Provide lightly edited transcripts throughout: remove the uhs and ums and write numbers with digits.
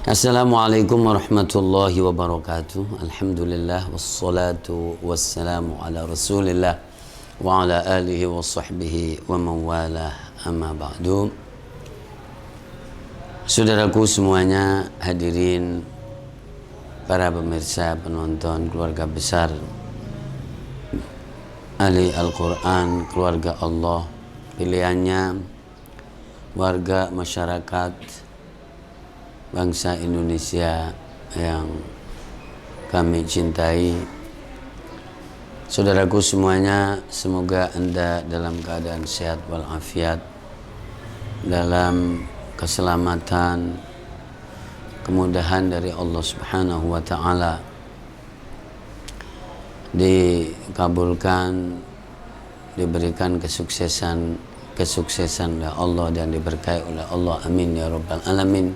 Assalamualaikum warahmatullahi wabarakatuh. Alhamdulillah wassalatu wassalamu ala Rasulillah wa ala alihi wa sahbihi wa mawalah, amma ba'du. Saudaraku semuanya, hadirin para pemirsa, penonton, keluarga besar ahli Al-Quran, keluarga Allah, pilihannya warga masyarakat bangsa Indonesia yang kami cintai. Saudaraku semuanya, semoga Anda dalam keadaan sehat walafiat, dalam keselamatan, kemudahan dari Allah Subhanahu wa taala, dikabulkan, diberikan kesuksesan oleh Allah dan diberkahi oleh Allah, amin ya rabbal alamin.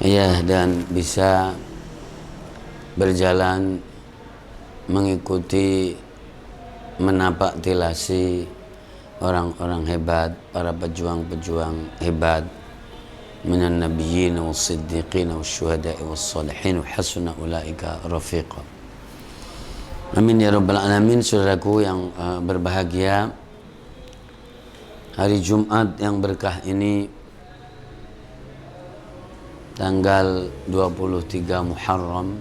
Ya, dan bisa berjalan mengikuti, menapak tilasi orang-orang hebat, para pejuang-pejuang hebat, minan nabiyyin was-siddiqin wasyuhada'i was-shalihin wa hasuna ulaika rafiqa. Amin ya rabbal alamin. Saudaraku yang berbahagia, hari Jumat yang berkah ini, tanggal 23 Muharram,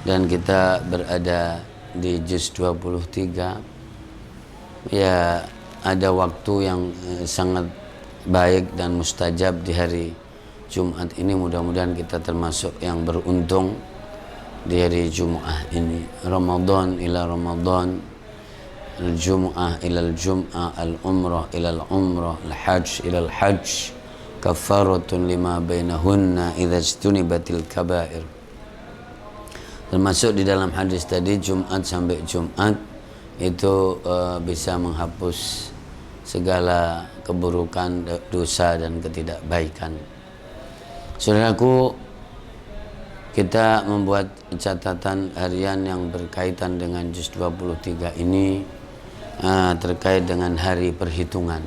dan kita berada di juz 23. Ya, ada waktu yang sangat baik dan mustajab di hari Jumat ini. Mudah-mudahan kita termasuk yang beruntung di hari Jum'ah ini. Ramadan ila Ramadan, al-Jum'ah ila al-Jum'ah, al-Umrah ila al-Umrah, al-Hajj ila al-Hajj, kafaratun lima bainahunna idza ijtunibatil kabair. Termasuk di dalam hadis tadi, Jumat sampai Jumat itu bisa menghapus segala keburukan, dosa dan ketidakbaikan. Saudaraku, kita membuat catatan harian yang berkaitan dengan juz 23 ini terkait dengan hari perhitungan.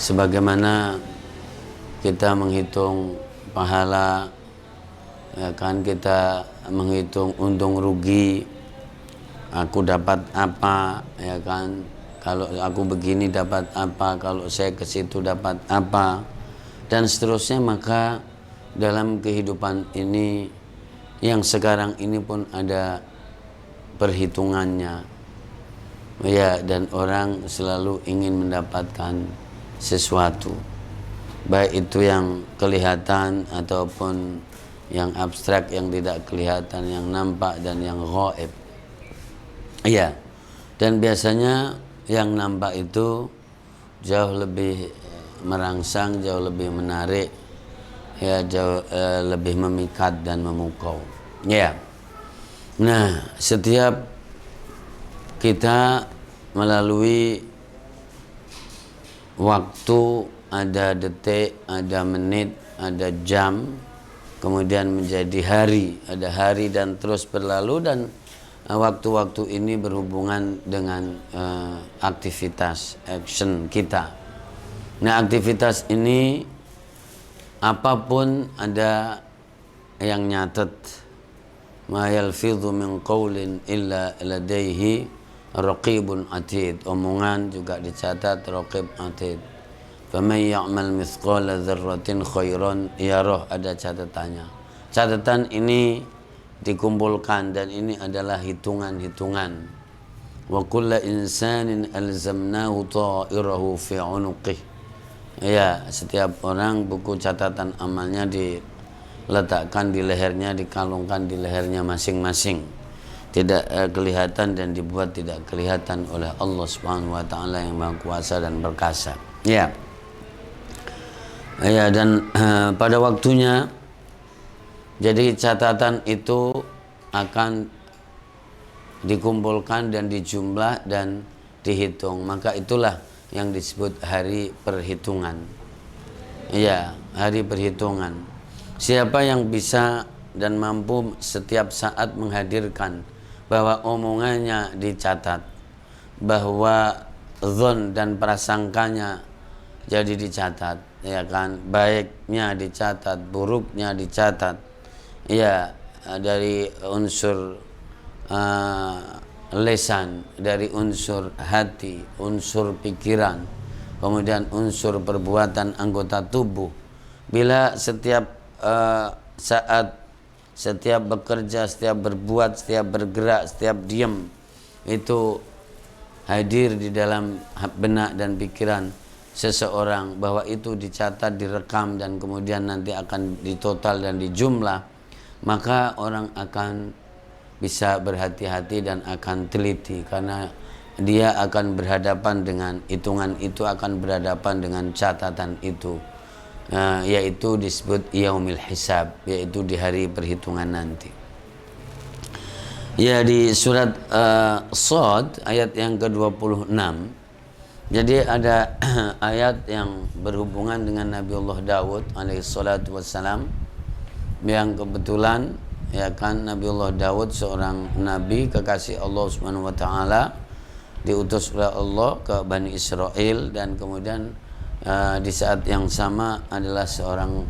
Sebagaimana kita menghitung pahala, ya kan, kita menghitung untung rugi, aku dapat apa, ya kan, kalau aku begini dapat apa, kalau saya ke situ dapat apa, dan seterusnya. Maka dalam kehidupan ini yang sekarang ini pun ada perhitungannya, ya, dan orang selalu ingin mendapatkan sesuatu, baik itu yang kelihatan ataupun yang abstrak, yang tidak kelihatan, yang nampak dan yang gaib. Iya. Dan biasanya yang nampak itu jauh lebih merangsang, jauh lebih menarik, ya, jauh lebih memikat dan memukau. Ya. Nah, setiap kita melalui waktu, ada detik, ada menit, ada jam, kemudian menjadi hari, ada hari, dan terus berlalu. Dan waktu-waktu ini berhubungan dengan aktivitas, action kita. Nah, aktivitas ini apapun ada yang nyatet. Ma yalfidhu min qawlin illa ladaihi raqibun atid. Omongan juga dicatat, raqib atid. Faman ya'mal mithqala dzarratin khairan yarah, ada catatannya. Catatan ini dikumpulkan, dan ini adalah hitungan-hitungan. Wa kullu insanin alzamnahu ta'irahu fi 'unuqih. Ya, setiap orang buku catatan amalnya diletakkan di lehernya, dikalungkan di lehernya masing-masing. Tidak kelihatan dan dibuat tidak kelihatan oleh Allah Subhanahu wa taala yang Maha Kuasa dan Perkasa. Ya. Ya, dan pada waktunya, jadi catatan itu akan dikumpulkan dan dijumlah dan dihitung. Maka itulah yang disebut hari perhitungan. Ya, hari perhitungan. Siapa yang bisa dan mampu setiap saat menghadirkan bahwa omongannya dicatat, bahwa zon dan prasangkanya jadi dicatat, ya kan, baiknya dicatat, buruknya dicatat, ya, dari unsur lesan, dari unsur hati, unsur pikiran, kemudian unsur perbuatan anggota tubuh. Bila setiap saat, setiap bekerja, setiap berbuat, setiap bergerak, setiap diam itu hadir di dalam benak dan pikiran seseorang, bahwa itu dicatat, direkam, dan kemudian nanti akan ditotal dan dijumlah, maka orang akan bisa berhati-hati dan akan teliti, karena dia akan berhadapan dengan hitungan itu, akan berhadapan dengan catatan itu, yaitu disebut yaumil hisab, yaitu di hari perhitungan nanti. Ya, di surat Shad ayat yang ke-26. Jadi ada ayat yang berhubungan dengan Nabiullah Daud alaihi salatu wassalam, yang kebetulan, ya kan, Nabiullah Daud seorang nabi kekasih Allah Subhanahu wa taala, diutus oleh Allah ke Bani Israel, dan kemudian di saat yang sama adalah seorang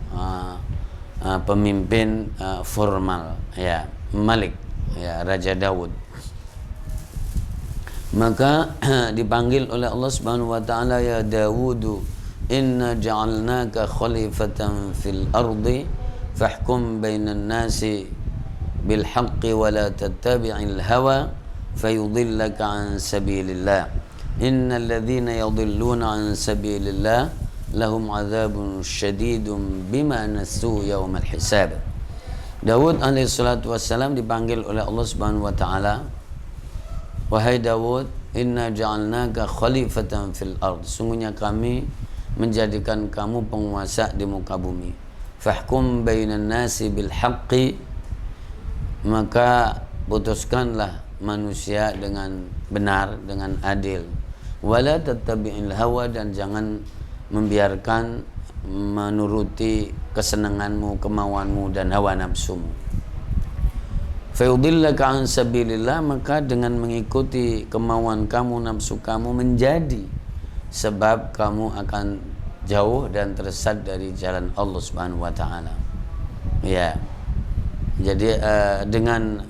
pemimpin formal, ya, Malik, ya, Raja Daud. Maka dipanggil oleh Allah Subhanahu wa taala, ya Dawudu, inna ja'alnaka khalifatan fil ardi fahkum bainan nasi bil haqqi wa la tattabi'il hawa fayudillaka an sabilillah innal ladzina yadhilluna an sabilillah lahum adzabun syadidun bima nasu yaumal hisab. Daud alaihi salatu wassalam dipanggil oleh Allah Subhanahu wa taala, wahai Daud, inna ja'alnaka khalifatan fil ard, sungguhnya kami menjadikan kamu penguasa di muka bumi. Fahkum bainan nasi bil haqqi, maka putuskanlah manusia dengan benar, dengan adil. Wala tattabi'il hawa, dan jangan membiarkan menuruti kesenanganmu, kemauanmu, dan hawa nafsumu. Fayudillaka an sabilillah, maka dengan mengikuti kemauan kamu, nafsu kamu, menjadi sebab kamu akan jauh dan tersesat dari jalan Allah Subhanahu wa taala. Ya. Jadi dengan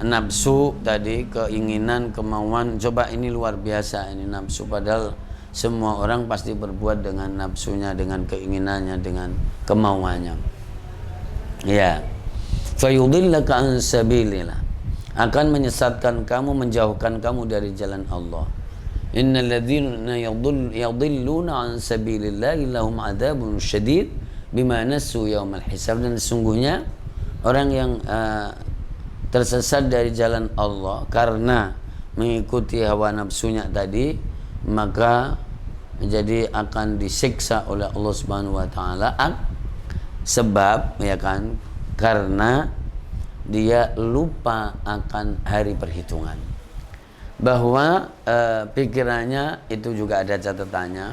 nafsu tadi, keinginan, kemauan, coba ini luar biasa ini nafsu, padahal semua orang pasti berbuat dengan nafsunya, dengan keinginannya, dengan kemauannya. Ya. Fayudillaka an sabilillah, akan menyesatkan kamu, menjauhkan kamu dari jalan Allah. Innal ladzina yadhilluna an sabilillahi lahum adzabun syadid bima nasu yaumal hisab, dan sesungguhnya orang yang tersesat dari jalan Allah karena mengikuti hawa nafsunya tadi, maka jadi akan disiksa oleh Allah Subhanahu wa taala, sebab, ya kan, karena dia lupa akan hari perhitungan, bahwa pikirannya itu juga ada catatannya,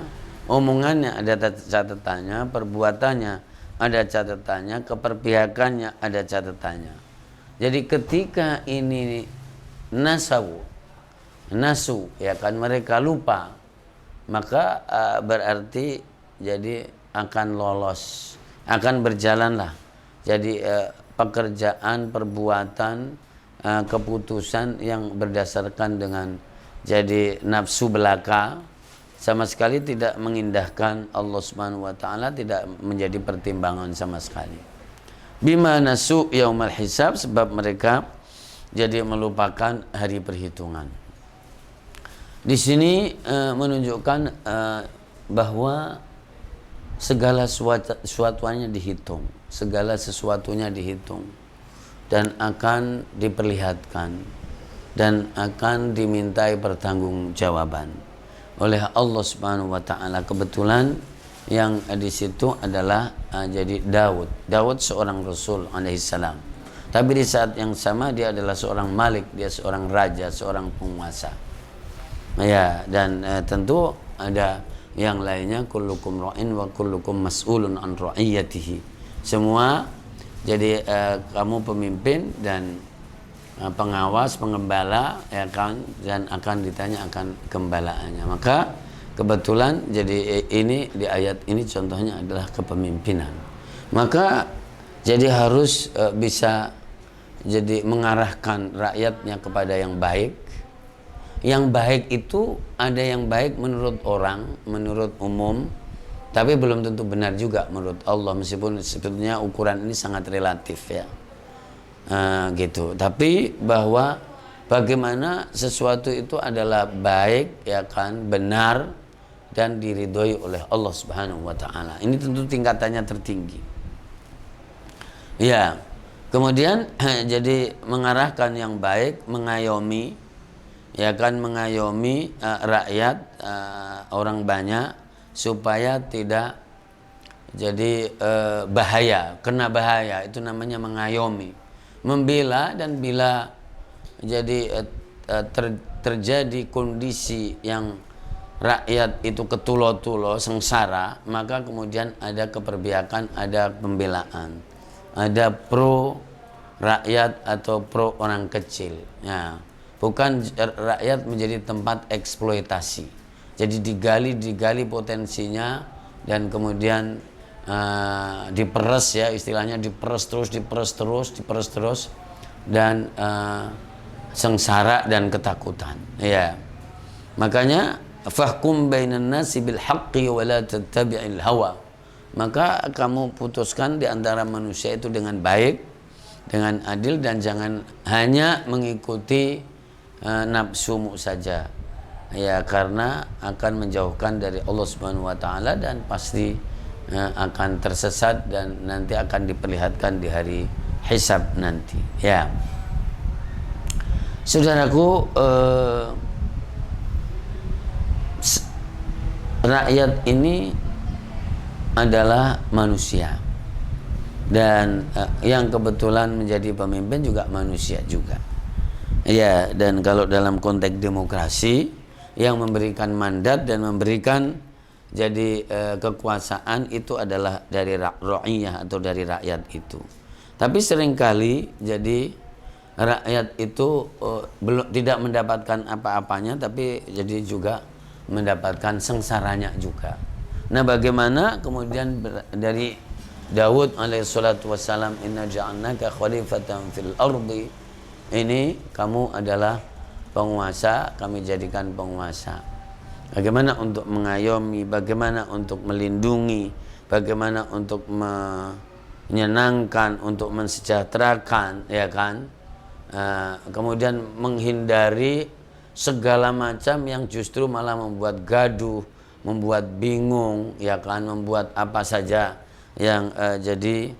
omongannya ada catatannya, perbuatannya ada catatannya, keperpihakannya ada catatannya. Jadi ketika ini nasu, ya kan, mereka lupa, maka berarti jadi akan lolos, akan berjalanlah. Jadi pekerjaan, perbuatan, keputusan yang berdasarkan dengan jadi nafsu belaka, sama sekali tidak mengindahkan Allah Subhanahu wa taala, tidak menjadi pertimbangan sama sekali. Bima nasu yaumal hisab, sebab mereka jadi melupakan hari perhitungan. Di sini menunjukkan bahwa segala sesuatunya dihitung, segala sesuatunya dihitung dan akan diperlihatkan dan akan dimintai pertanggungjawaban oleh Allah Subhanahu wa taala. Kebetulan yang di situ adalah jadi Daud seorang rasul alaihi salam. Tapi di saat yang sama dia adalah seorang malik, dia seorang raja, seorang penguasa. Ya, dan tentu ada yang lainnya, kullukum ra'in wa kullukum mas'ulun an ra'iyatihi. Semua jadi kamu pemimpin dan pengawas, pengembala, ya kan, dan akan ditanya akan gembalaannya. Maka kebetulan jadi ini di ayat ini contohnya adalah kepemimpinan. Maka jadi harus bisa jadi mengarahkan rakyatnya kepada yang baik. Yang baik itu ada yang baik menurut orang, menurut umum, tapi belum tentu benar juga menurut Allah, meskipun sebetulnya ukuran ini sangat relatif ya. Gitu. Tapi bahwa bagaimana sesuatu itu adalah baik, ya kan, benar dan diridhoi oleh Allah Subhanahu wa taala. Ini tentu tingkatannya tertinggi. Ya. Kemudian jadi mengarahkan yang baik, mengayomi, ya kan, mengayomi rakyat, orang banyak supaya tidak jadi bahaya, kena bahaya, itu namanya mengayomi. Membela, dan bila jadi terjadi kondisi yang rakyat itu ketulo-tulo, sengsara, maka kemudian ada keperbiakan, ada pembelaan, ada pro rakyat atau pro orang kecil. Ya, bukan rakyat menjadi tempat eksploitasi. Jadi digali potensinya dan kemudian diperes, ya istilahnya, diperes terus dan sengsara dan ketakutan. Ya, makanya fahkum bainan nasi bil haqqi wa la tattabi'il hawa. Maka kamu putuskan di antara manusia itu dengan baik, dengan adil, dan jangan hanya mengikuti nafsumu saja. Ya, karena akan menjauhkan dari Allah Subhanahu wa taala dan pasti akan tersesat dan nanti akan diperlihatkan di hari hisab nanti. Ya, saudaraku, rakyat ini adalah manusia, dan yang kebetulan menjadi pemimpin juga manusia juga. Ya, dan kalau dalam konteks demokrasi yang memberikan mandat dan memberikan jadi kekuasaan itu adalah dari ra'iyah atau dari rakyat itu. Tapi seringkali jadi rakyat itu belum tidak mendapatkan apa-apanya, tapi jadi juga mendapatkan sengsaranya juga. Nah, bagaimana kemudian dari Daud alaihissalatu wassalam, inna ja'alnaka khalifatan fil ardi, ini kamu adalah penguasa, kami jadikan penguasa. Bagaimana untuk mengayomi, bagaimana untuk melindungi, bagaimana untuk menyenangkan, untuk mensejahterakan, ya kan. Kemudian menghindari segala macam yang justru malah membuat gaduh, membuat bingung, ya kan, membuat apa saja yang jadi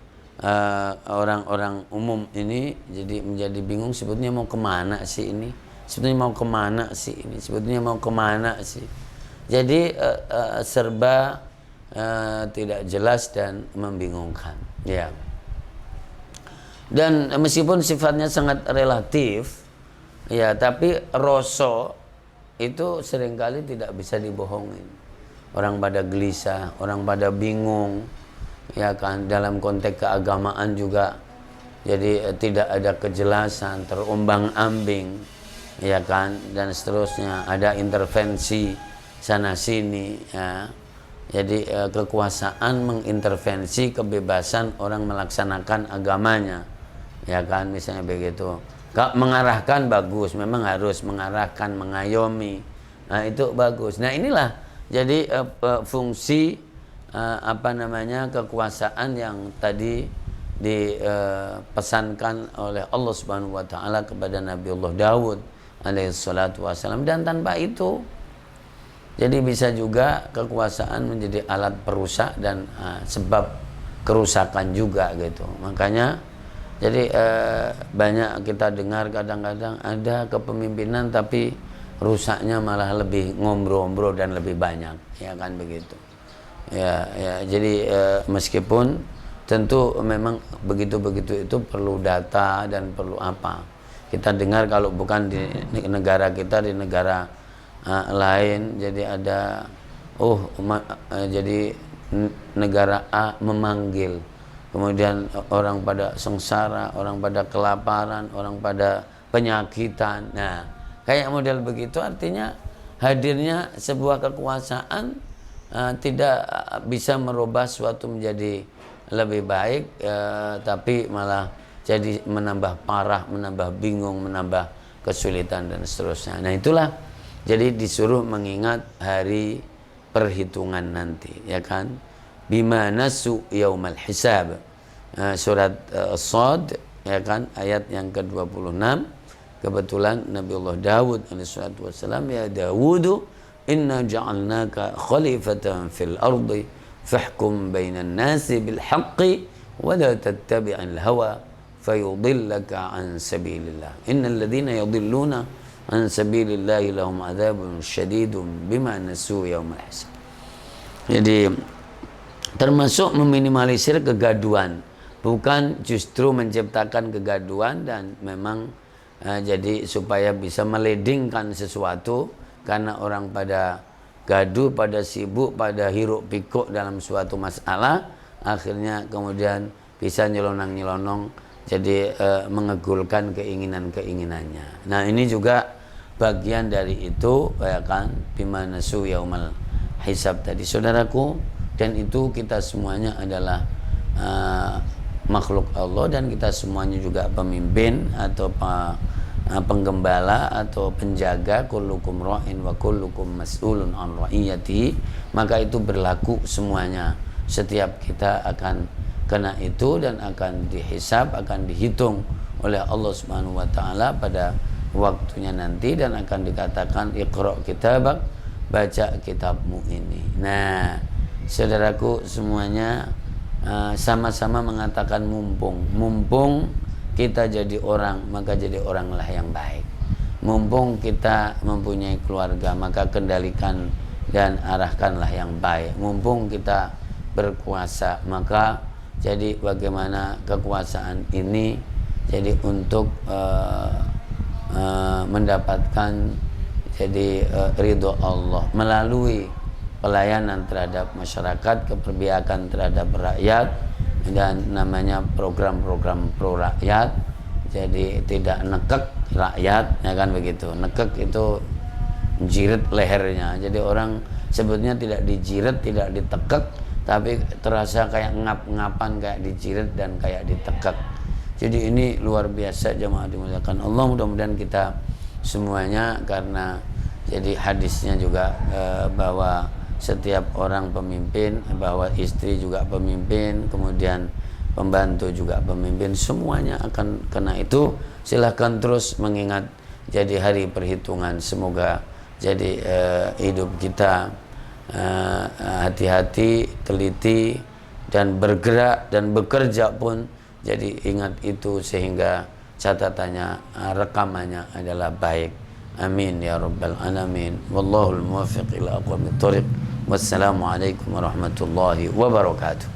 orang-orang umum ini jadi menjadi bingung, sebetulnya mau kemana sih ini, sebetulnya mau kemana sih ini, sebetulnya mau kemana sih. Jadi serba tidak jelas dan membingungkan. Ya. Dan meskipun sifatnya sangat relatif, ya, tapi rasa itu seringkali tidak bisa dibohongin. Orang pada gelisah, orang pada bingung, ya kan, dalam konteks keagamaan juga. Jadi tidak ada kejelasan, terombang-ambing, ya kan, dan seterusnya, ada intervensi sana sini, ya. Jadi kekuasaan mengintervensi kebebasan orang melaksanakan agamanya, ya kan, misalnya begitu. Mengarahkan bagus, memang harus mengarahkan, mengayomi, nah itu bagus. Nah, inilah jadi fungsi kekuasaan yang tadi dipesankan oleh Allah Subhanahu wa taala kepada Nabiullah Daud alaihissalatu wassalam. Dan tanpa itu jadi bisa juga kekuasaan menjadi alat perusak dan sebab kerusakan juga gitu. Makanya jadi banyak kita dengar kadang-kadang ada kepemimpinan tapi rusaknya malah lebih ngombro-ngombro dan lebih banyak, ya kan begitu. Ya, jadi meskipun tentu memang begitu-begitu itu perlu data dan perlu apa. Kita dengar kalau bukan di negara kita, di negara lain, jadi ada jadi negara A memanggil, kemudian orang pada sengsara, orang pada kelaparan, orang pada penyakitan. Nah, kayak model begitu artinya hadirnya sebuah kekuasaan tidak bisa merubah suatu menjadi lebih baik, tapi malah jadi menambah parah, menambah bingung, menambah kesulitan dan seterusnya. Nah itulah, jadi disuruh mengingat hari perhitungan nanti, ya kan? Bima nasu yaumal hisab, surat Shad, ya kan, ayat yang ke-26. Kebetulan Nabiullah Dawud alaihissalatu wassalam, ya Dawudu inna ja'alnaka khalifatan fil ardi fahkum bainan nasi bil haqqi wa la tattabi'il hawa fayudillaka an sabilillah innal ladzina yudilluna an sabilillahi lahum adzabun syadidun bima nasu yaumal hisab. Jadi termasuk meminimalisir kegaduhan, bukan justru menciptakan kegaduhan, dan memang jadi supaya bisa meledingkan sesuatu, karena orang pada gaduh, pada sibuk, pada hiruk pikuk dalam suatu masalah, akhirnya kemudian bisa nyelonong-nyelonong, jadi mengegulkan keinginan-keinginannya. Nah ini juga bagian dari itu, ya kan, bima nasu yaumal hisab tadi, saudaraku. Dan itu kita semuanya adalah makhluk Allah, dan kita semuanya juga pemimpin atau penggembala atau penjaga. Kullukum ra'in wa kullukum mas'ulun an ra'iyati. Maka itu berlaku semuanya, setiap kita akan kena itu dan akan dihisab, akan dihitung oleh Allah Subhanahu wa taala pada waktunya nanti, dan akan dikatakan iqra kitabak, baca kitabmu ini. Nah saudaraku semuanya, sama-sama mengatakan mumpung kita jadi orang, maka jadi oranglah yang baik. Mumpung kita mempunyai keluarga, maka kendalikan dan arahkanlah yang baik. Mumpung kita berkuasa, maka jadi bagaimana kekuasaan ini jadi untuk mendapatkan jadi ridho Allah melalui pelayanan terhadap masyarakat, keperbiakan terhadap rakyat, dan namanya program-program pro rakyat. Jadi tidak nekek rakyat, ya kan begitu. Nekek itu jirit lehernya. Jadi orang sebetulnya tidak dijirit, tidak ditekek, tapi terasa kayak ngap-ngapan, kayak dijirit dan kayak ditekek. Jadi ini luar biasa jemaah dimuliakan Allah. Mudah-mudahan kita semuanya, karena jadi hadisnya juga bahwa setiap orang pemimpin, bahwa istri juga pemimpin, kemudian pembantu juga pemimpin, semuanya akan kena itu. Silahkan terus mengingat jadi hari perhitungan. Semoga jadi hidup kita hati-hati, teliti, dan bergerak dan bekerja pun jadi ingat itu, sehingga catatannya, rekamannya adalah baik. Amin ya rabbal alamin. Wallahul muwaffiq ila aqwamit thoriq. Wassalamualaikum warahmatullahi wabarakatuh.